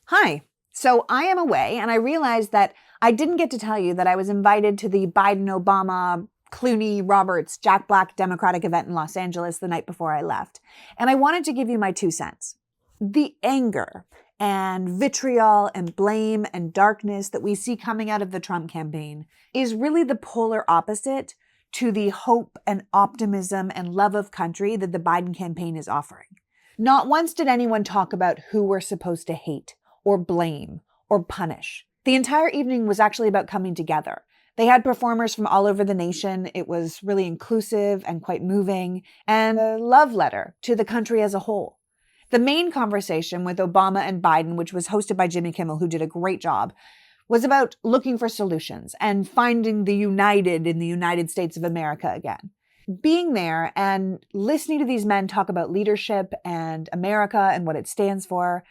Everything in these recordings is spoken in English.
Hi. So I am away, and I realized that I didn't get to tell you that I was invited to the Biden, Obama, Clooney, Roberts, Jack Black Democratic event in Los Angeles the night before I left. And I wanted to give you my 2 cents. The anger and vitriol and blame and darkness that we see coming out of the Trump campaign is really the polar opposite to the hope and optimism and love of country that the Biden campaign is offering. Not once did anyone talk about who we're supposed to hate or blame or punish. The entire evening was actually about coming together. They had performers from all over the nation. It was really inclusive and quite moving, and a love letter to the country as a whole. The main conversation with Obama and Biden, which was hosted by Jimmy Kimmel, who did a great job, was about looking for solutions and finding the united in the United States of America again. Being there and listening to these men talk about leadership and America and what it stands for,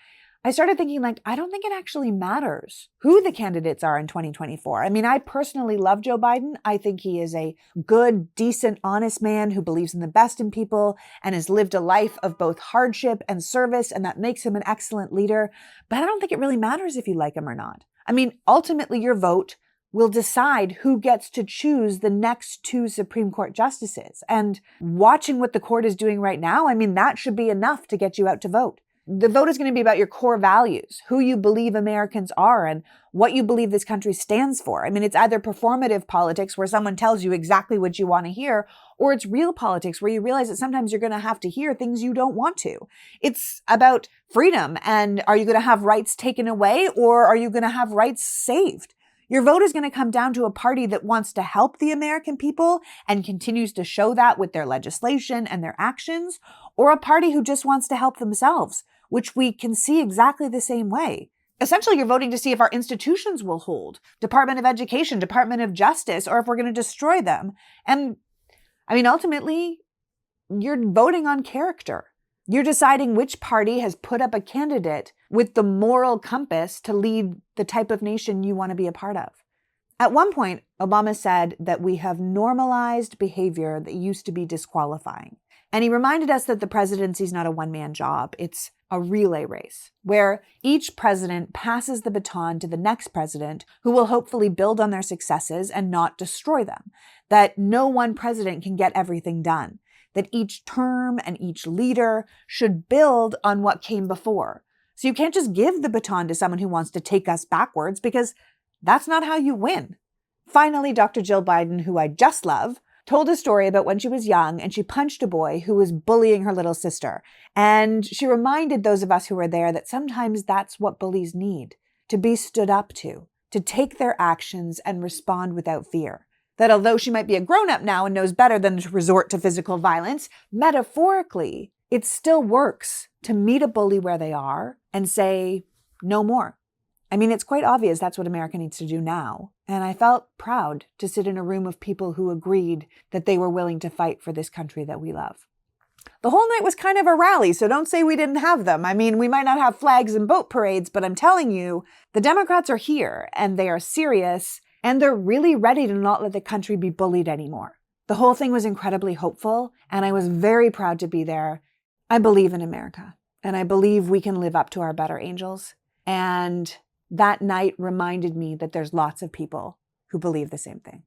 I started thinking, I don't think it actually matters who the candidates are in 2024. I mean, I personally love Joe Biden. I think he is a good, decent, honest man who believes in the best in people and has lived a life of both hardship and service, and that makes him an excellent leader. But I don't think it really matters if you like him or not. I mean, ultimately, your vote will decide who gets to choose the next 2 Supreme Court justices. And watching what the court is doing right now, I mean, that should be enough to get you out to vote. The vote is going to be about your core values, who you believe Americans are and what you believe this country stands for. I mean, it's either performative politics where someone tells you exactly what you want to hear, or it's real politics where you realize that sometimes you're going to have to hear things you don't want to. It's about freedom. And are you going to have rights taken away, or are you going to have rights saved? Your vote is going to come down to a party that wants to help the American people and continues to show that with their legislation and their actions, or a party who just wants to help themselves, which we can see exactly the same way. Essentially, you're voting to see if our institutions will hold, Department of Education, Department of Justice, or if we're going to destroy them. And I mean, ultimately, you're voting on character. You're deciding which party has put up a candidate with the moral compass to lead the type of nation you want to be a part of. At one point, Obama said that we have normalized behavior that used to be disqualifying. And he reminded us that the presidency is not a one-man job. It's a relay race where each president passes the baton to the next president who will hopefully build on their successes and not destroy them. That no one president can get everything done. That each term and each leader should build on what came before. So you can't just give the baton to someone who wants to take us backwards, because that's not how you win. Finally, Dr. Jill Biden, who I just love, told a story about when she was young and she punched a boy who was bullying her little sister. And she reminded those of us who were there that sometimes that's what bullies need, to be stood up to take their actions and respond without fear. That although she might be a grown-up now and knows better than to resort to physical violence, metaphorically, it still works to meet a bully where they are and say, no more. I mean, it's quite obvious that's what America needs to do now. And I felt proud to sit in a room of people who agreed that they were willing to fight for this country that we love. The whole night was kind of a rally, so don't say we didn't have them. I mean, we might not have flags and boat parades, but I'm telling you, the Democrats are here and they are serious. And they're really ready to not let the country be bullied anymore. The whole thing was incredibly hopeful, and I was very proud to be there. I believe in America, and I believe we can live up to our better angels. And that night reminded me that there's lots of people who believe the same thing.